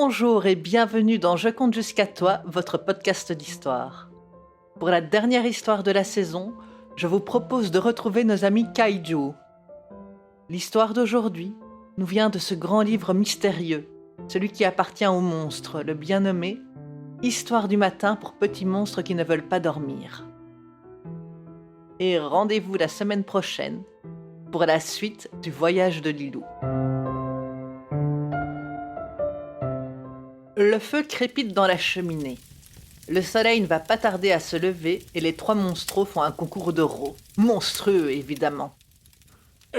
Bonjour et bienvenue dans Je compte jusqu'à toi, votre podcast d'histoire. Pour la dernière histoire de la saison, je vous propose de retrouver nos amis Kaiju. L'histoire d'aujourd'hui nous vient de ce grand livre mystérieux, celui qui appartient aux monstres, le bien nommé Histoire du matin pour petits monstres qui ne veulent pas dormir. Et rendez-vous la semaine prochaine pour la suite du voyage de Lilou. Le feu crépite dans la cheminée. Le soleil ne va pas tarder à se lever et les trois monstros font un concours de rôs. Monstrueux, évidemment.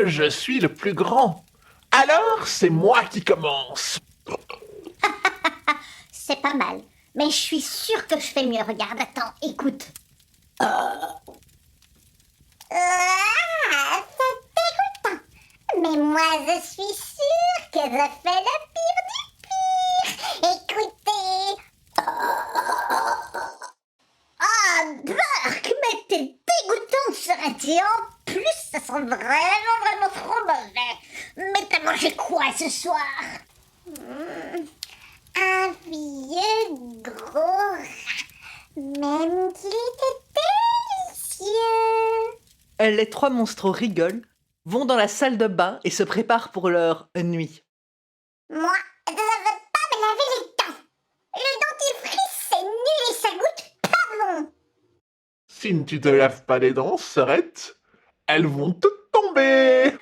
Je suis le plus grand. Alors, c'est moi qui commence. C'est pas mal, mais je suis sûre que je fais mieux. Regarde, attends, écoute. C'est dégoûtant. Mais moi, je suis sûre que je fais le pire du pire. Écoutez. Ah, Burk, mais t'es dégoûtante sur un dit. En plus, ça sent vraiment trop mauvais. Mais t'as mangé quoi ce soir? Un vieux gros rat, même qu'il était délicieux. Les trois monstros rigolent, vont dans la salle de bain et se préparent pour leur nuit. Moi, je ne veux pas me laver les dents. Le dentifrice, c'est nul et ça goûte pas bon. Si tu te laves pas les dents, Serette, elles vont te tomber. Oh,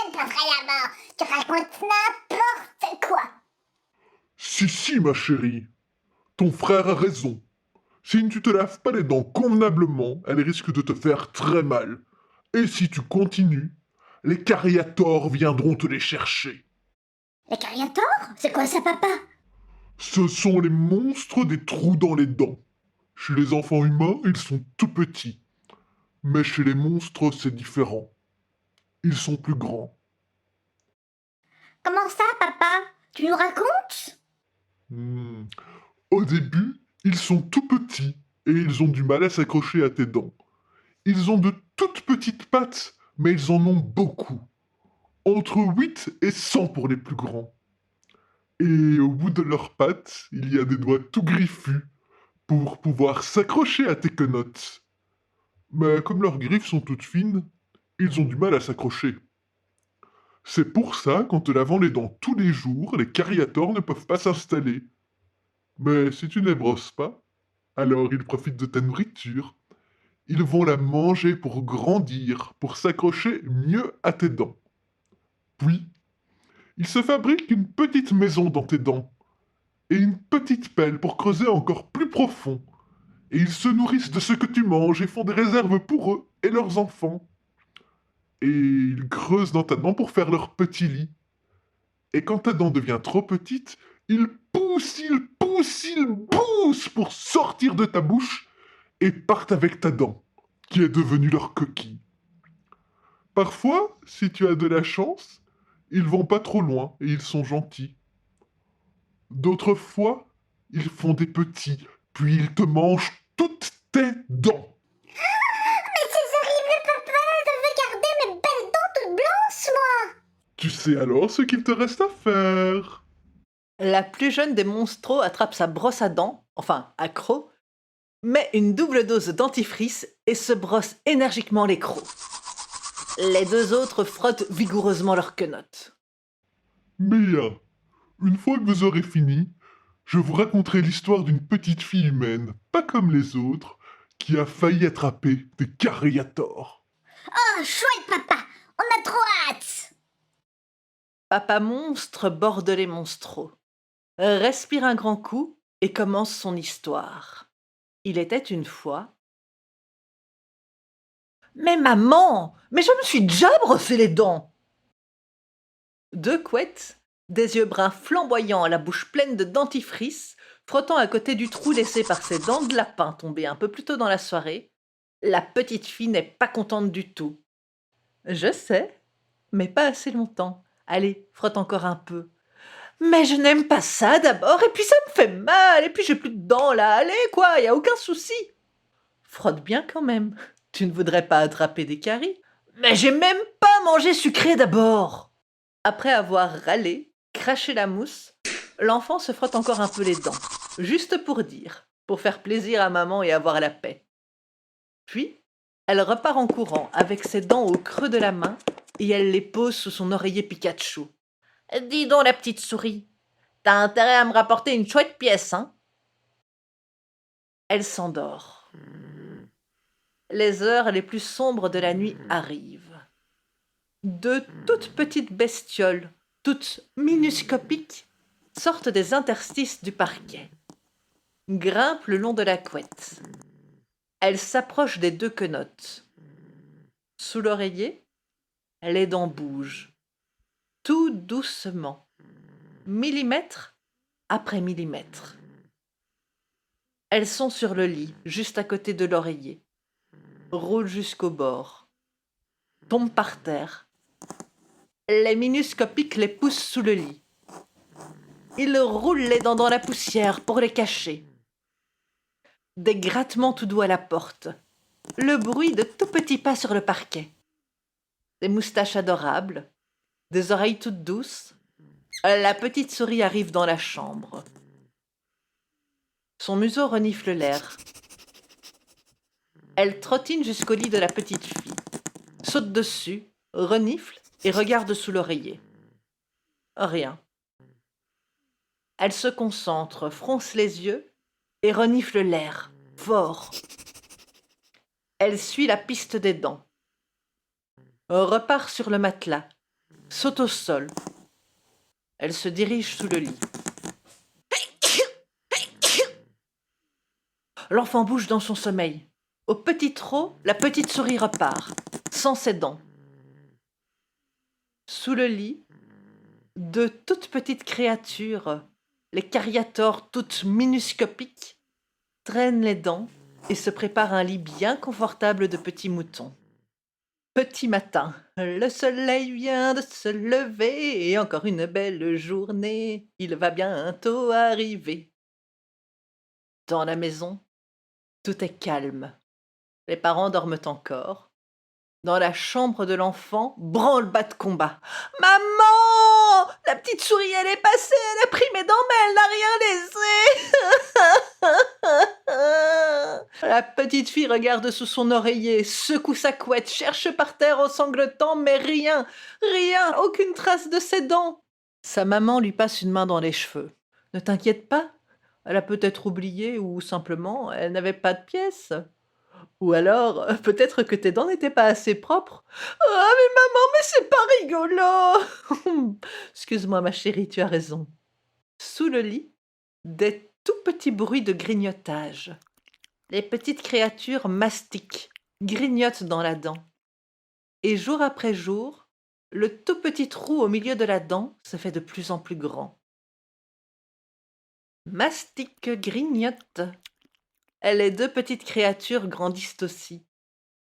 même pas vrai là-bas. Tu racontes n'importe quoi. Si, ma chérie. Ton frère a raison. Si tu te laves pas les dents convenablement, elles risquent de te faire très mal. Et si tu continues, les cariators viendront te les chercher. Les cariators? C'est quoi ça, papa? Ce sont les monstres des trous dans les dents. Chez les enfants humains, ils sont tout petits. Mais chez les monstres, c'est différent. Ils sont plus grands. Comment ça, papa? Tu nous racontes? Au début, ils sont tout petits et ils ont du mal à s'accrocher à tes dents. Ils ont de toutes petites pattes, mais ils en ont beaucoup. Entre 8 et 100 pour les plus grands. Et au bout de leurs pattes, il y a des doigts tout griffus pour pouvoir s'accrocher à tes quenottes. Mais comme leurs griffes sont toutes fines, ils ont du mal à s'accrocher. C'est pour ça qu'en te lavant les dents tous les jours, les cariators ne peuvent pas s'installer. Mais si tu ne les brosses pas, alors ils profitent de ta nourriture. Ils vont la manger pour grandir, pour s'accrocher mieux à tes dents. Puis, ils se fabriquent une petite maison dans tes dents, et une petite pelle pour creuser encore plus profond. Et ils se nourrissent de ce que tu manges et font des réserves pour eux et leurs enfants. Et ils creusent dans ta dent pour faire leur petit lit. Et quand ta dent devient trop petite, ils poussent pour sortir de ta bouche et partent avec ta dent, qui est devenue leur coquille. Parfois, si tu as de la chance, ils vont pas trop loin et ils sont gentils. D'autres fois, ils font des petits, puis ils te mangent toutes tes dents. Mais c'est horrible, papa. Je veux garder mes belles dents toutes blanches, moi. Tu sais alors ce qu'il te reste à faire. La plus jeune des monstros attrape sa brosse à dents, enfin à crocs, met une double dose de dentifrice et se brosse énergiquement les crocs. Les deux autres frottent vigoureusement leurs quenottes. Mia, une fois que vous aurez fini, je vous raconterai l'histoire d'une petite fille humaine, pas comme les autres, qui a failli attraper des cariators. Oh, chouette, papa. On a trop hâte. Papa monstre borde les monstros, respire un grand coup et commence son histoire. Il était une fois... Mais maman, mais je me suis déjà brossé les dents. Deux couettes, des yeux bruns flamboyants, la bouche pleine de dentifrice, frottant à côté du trou laissé par ses dents de lapin tombées un peu plus tôt dans la soirée, la petite fille n'est pas contente du tout. Je sais, mais pas assez longtemps. Allez, frotte encore un peu. Mais je n'aime pas ça d'abord, et puis ça me fait mal, et puis j'ai plus de dents là, allez quoi, y a aucun souci. Frotte bien quand même, tu ne voudrais pas attraper des caries. Mais j'ai même pas mangé sucré d'abord. Après avoir râlé, craché la mousse, L'enfant se frotte encore un peu les dents, juste pour dire, pour faire plaisir à maman et avoir la paix. Puis, elle repart en courant avec ses dents au creux de la main et elle les pose sous son oreiller Pikachu. « Dis donc, la petite souris, t'as intérêt à me rapporter une chouette pièce, hein ?» Elle s'endort. Les heures les plus sombres de la nuit arrivent. Deux toutes petites bestioles, toutes minuscopiques, sortent des interstices du parquet, grimpent le long de la couette. Elles s'approchent des deux quenottes. Sous l'oreiller, les dents bougent, tout doucement, millimètre après millimètre. Elles sont sur le lit, juste à côté de l'oreiller, roulent jusqu'au bord, tombent par terre. Les minuscopiques les poussent sous le lit. Ils roulent les dents dans la poussière pour les cacher. Des grattements tout doux à la porte, le bruit de tout petits pas sur le parquet, des moustaches adorables, des oreilles toutes douces. La petite souris arrive dans la chambre. Son museau renifle l'air. Elle trottine jusqu'au lit de la petite fille, saute dessus, renifle et regarde sous l'oreiller. Rien. Elle se concentre, fronce les yeux et renifle l'air, fort. Elle suit la piste des dents, repart sur le matelas, saute au sol. Elle se dirige sous le lit. L'enfant bouge dans son sommeil. Au petit trot, la petite souris repart, sans ses dents. Sous le lit, deux toutes petites créatures, les cariatores toutes minuscopiques, traînent les dents et se préparent un lit bien confortable de petits moutons. Petit matin, le soleil vient de se lever et encore une belle journée, il va bientôt arriver. Dans la maison, tout est calme. Les parents dorment encore. Dans la chambre de l'enfant, branle-bas de combat. « Maman! La petite souris, elle est passée, elle a pris mes dents, mais elle n'a rien laissé. » La petite fille regarde sous son oreiller, secoue sa couette, cherche par terre en sanglotant, mais rien, aucune trace de ses dents. Sa maman lui passe une main dans les cheveux. « Ne t'inquiète pas, elle a peut-être oublié ou simplement elle n'avait pas de pièces. Ou alors, peut-être que tes dents n'étaient pas assez propres. Ah, mais maman, mais c'est pas rigolo. Excuse-moi, ma chérie, tu as raison. » Sous le lit, des tout petits bruits de grignotage. Les petites créatures mastiquent, grignotent dans la dent. Et jour après jour, le tout petit trou au milieu de la dent se fait de plus en plus grand. Mastique, grignote. Les deux petites créatures grandissent aussi.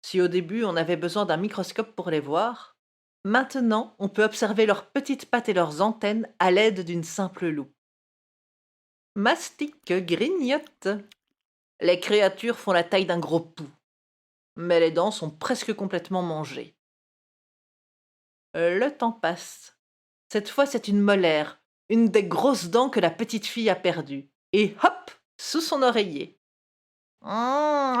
Si au début on avait besoin d'un microscope pour les voir, maintenant on peut observer leurs petites pattes et leurs antennes à l'aide d'une simple loupe. Mastique, grignote. Les créatures font la taille d'un gros pouls, mais les dents sont presque complètement mangées. Le temps passe. Cette fois c'est une molaire, une des grosses dents que la petite fille a perdues. Et hop, sous son oreiller.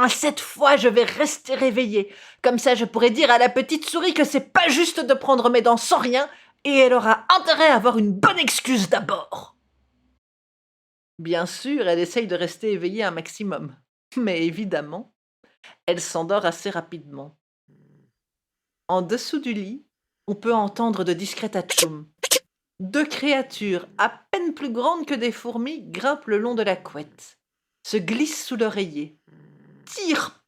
Cette fois, je vais rester réveillée. Comme ça, je pourrai dire à la petite souris que c'est pas juste de prendre mes dents sans rien et elle aura intérêt à avoir une bonne excuse d'abord. Bien sûr, elle essaye de rester éveillée un maximum. Mais évidemment, elle s'endort assez rapidement. En dessous du lit, on peut entendre de discrets atchoums. Deux créatures, à peine plus grandes que des fourmis, grimpent le long de la couette, se glissent sous l'oreiller. Tire,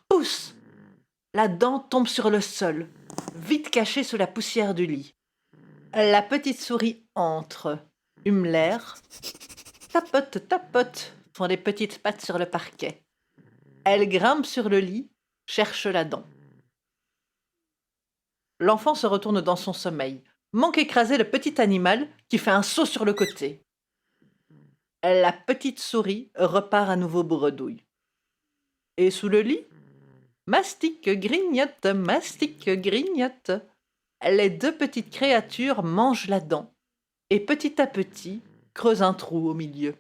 pousse. La dent tombe sur le sol, vite cachée sous la poussière du lit. La petite souris entre, hume l'air, tapote, font des petites pattes sur le parquet. Elle grimpe sur le lit, cherche la dent. L'enfant se retourne dans son sommeil, manque écraser le petit animal qui fait un saut sur le côté. La petite souris repart à nouveau bredouille. Et sous le lit, mastique, grignote. Les deux petites créatures mangent la dent et petit à petit creuse un trou au milieu.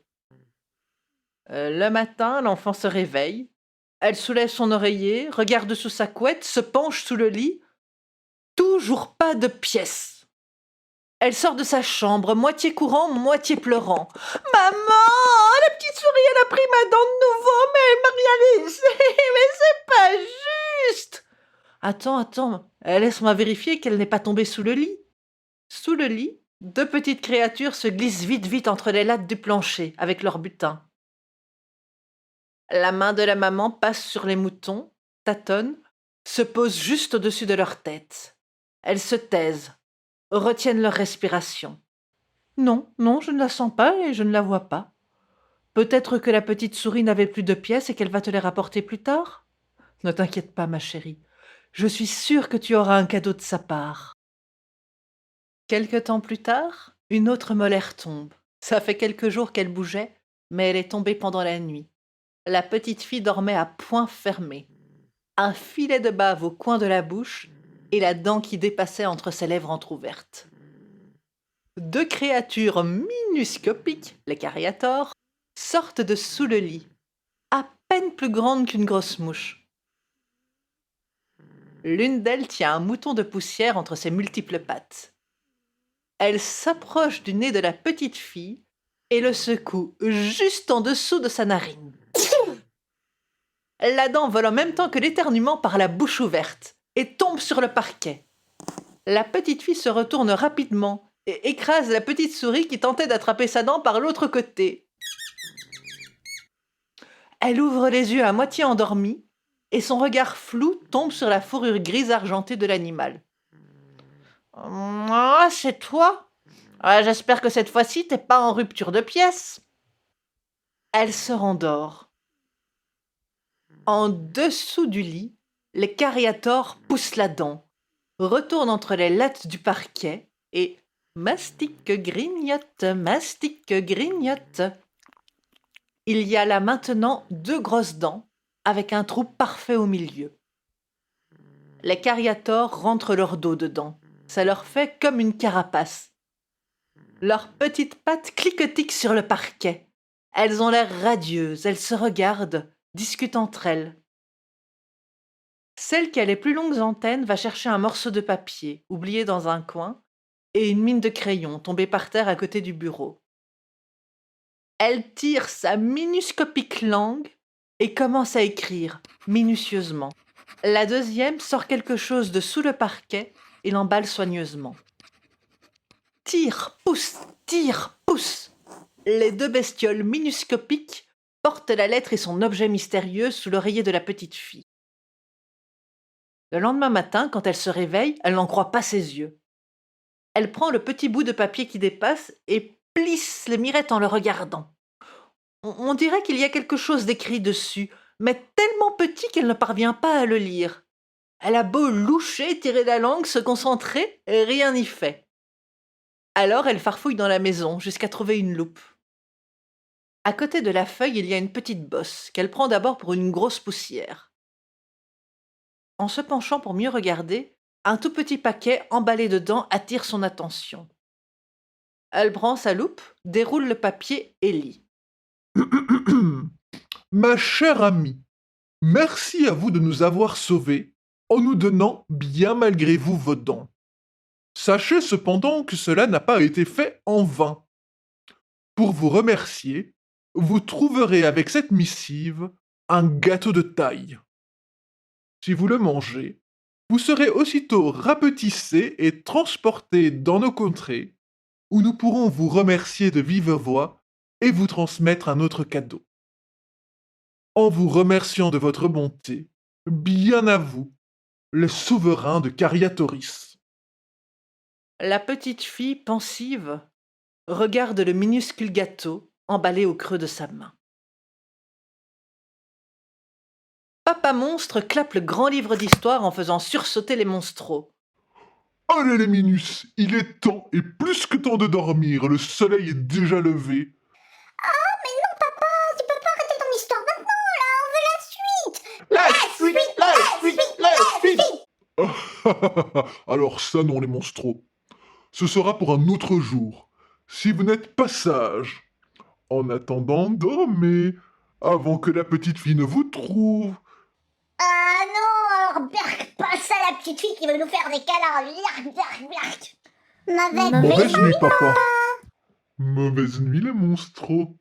Le matin, l'enfant se réveille. Elle soulève son oreiller, regarde sous sa couette, se penche sous le lit. Toujours pas de pièce. Elle sort de sa chambre, moitié courant, moitié pleurant. « Maman, la petite souris, elle a pris ma dent de nouveau, mais elle m'a rien laissé, mais c'est pas juste !» Attends, laisse-moi vérifier qu'elle n'est pas tombée sous le lit. Sous le lit, deux petites créatures se glissent vite entre les lattes du plancher avec leur butin. La main de la maman passe sur les moutons, tâtonne, se pose juste au-dessus de leur tête. Elles se taisent, retiennent leur respiration. Non, je ne la sens pas et je ne la vois pas. Peut-être que la petite souris n'avait plus de pièces et qu'elle va te les rapporter plus tard. Ne t'inquiète pas, ma chérie. Je suis sûre que tu auras un cadeau de sa part. Quelque temps plus tard, une autre molaire tombe. Ça fait quelques jours qu'elle bougeait, mais elle est tombée pendant la nuit. La petite fille dormait à poings fermés. Un filet de bave au coin de la bouche et la dent qui dépassait entre ses lèvres entr'ouvertes. Deux créatures minuscopiques, les cariatores, sortent de sous le lit, à peine plus grandes qu'une grosse mouche. L'une d'elles tient un mouton de poussière entre ses multiples pattes. Elle s'approche du nez de la petite fille et le secoue juste en dessous de sa narine. La dent vole en même temps que l'éternuement par la bouche ouverte et tombe sur le parquet. La petite fille se retourne rapidement et écrase la petite souris qui tentait d'attraper sa dent par l'autre côté. Elle ouvre les yeux à moitié endormie et son regard flou tombe sur la fourrure grise argentée de l'animal. « Ah, c'est toi ? J'espère que cette fois-ci, t'es pas en rupture de pièces. » Elle se rendort. En dessous du lit, les cariatores poussent la dent, retournent entre les lattes du parquet et mastique, grignote. Il y a là maintenant deux grosses dents, avec un trou parfait au milieu. Les cariatores rentrent leur dos dedans. Ça leur fait comme une carapace. Leurs petites pattes cliquetent sur le parquet. Elles ont l'air radieuses, elles se regardent, discutent entre elles. Celle qui a les plus longues antennes va chercher un morceau de papier, oublié dans un coin, et une mine de crayon tombée par terre à côté du bureau. Elle tire sa minuscopique langue et commence à écrire, minutieusement. La deuxième sort quelque chose de sous le parquet et l'emballe soigneusement. Tire, pousse. Les deux bestioles minuscopiques portent la lettre et son objet mystérieux sous l'oreiller de la petite fille. Le lendemain matin, quand elle se réveille, elle n'en croit pas ses yeux. Elle prend le petit bout de papier qui dépasse et plisse les mirettes en le regardant. On dirait qu'il y a quelque chose d'écrit dessus, mais tellement petit qu'elle ne parvient pas à le lire. Elle a beau loucher, tirer la langue, se concentrer, et rien n'y fait. Alors elle farfouille dans la maison jusqu'à trouver une loupe. À côté de la feuille, il y a une petite bosse qu'elle prend d'abord pour une grosse poussière. En se penchant pour mieux regarder, un tout petit paquet emballé dedans attire son attention. Elle prend sa loupe, déroule le papier et lit. Ma chère amie, merci à vous de nous avoir sauvés en nous donnant bien malgré vous vos dents. Sachez cependant que cela n'a pas été fait en vain. Pour vous remercier, vous trouverez avec cette missive un gâteau de taille. Si vous le mangez, vous serez aussitôt rapetissé et transporté dans nos contrées, où nous pourrons vous remercier de vive voix et vous transmettre un autre cadeau. En vous remerciant de votre bonté, bien à vous, le souverain de Cariatoris. La petite fille, pensive, regarde le minuscule gâteau emballé au creux de sa main. Papa Monstre clappe le grand livre d'histoire en faisant sursauter les monstros. Allez les Minus, il est temps et plus que temps de dormir, le soleil est déjà levé. Oh, mais non, papa, tu peux pas arrêter ton histoire maintenant, là, on veut la suite. La suite. Alors ça non les monstros. Ce sera pour un autre jour. si vous n'êtes pas sage. En attendant, dormez, avant que la petite fille ne vous trouve. Ah non, alors Berk, pas ça la petite fille qui veut nous faire des câlins. Berk. Mauvaise nuit, papa. Mauvaise nuit, les monstros.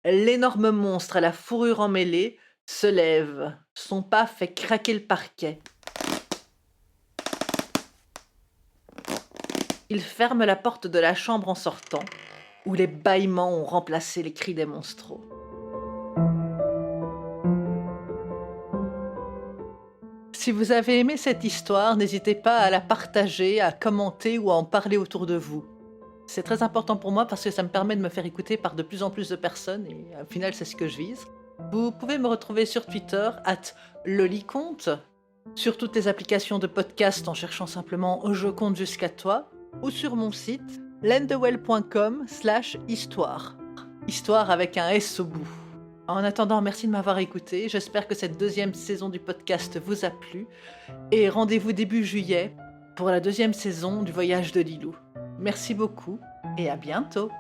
L'énorme monstre à la fourrure emmêlée se lève. Son pas fait craquer le parquet. Il ferme la porte de la chambre en sortant, où les bâillements ont remplacé les cris des monstros. Si vous avez aimé cette histoire, n'hésitez pas à la partager, à commenter ou à en parler autour de vous. C'est très important pour moi parce que ça me permet de me faire écouter par de plus en plus de personnes et au final c'est ce que je vise. Vous pouvez me retrouver sur Twitter @loliconte, sur toutes les applications de podcast en cherchant simplement Je compte jusqu'à toi ou sur mon site lendewell.com/histoire. Histoire avec un S au bout. En attendant, merci de m'avoir écouté. J'espère que cette deuxième saison du podcast vous a plu. Et rendez-vous début juillet pour la deuxième saison du Voyage de Lilou. Merci beaucoup et à bientôt.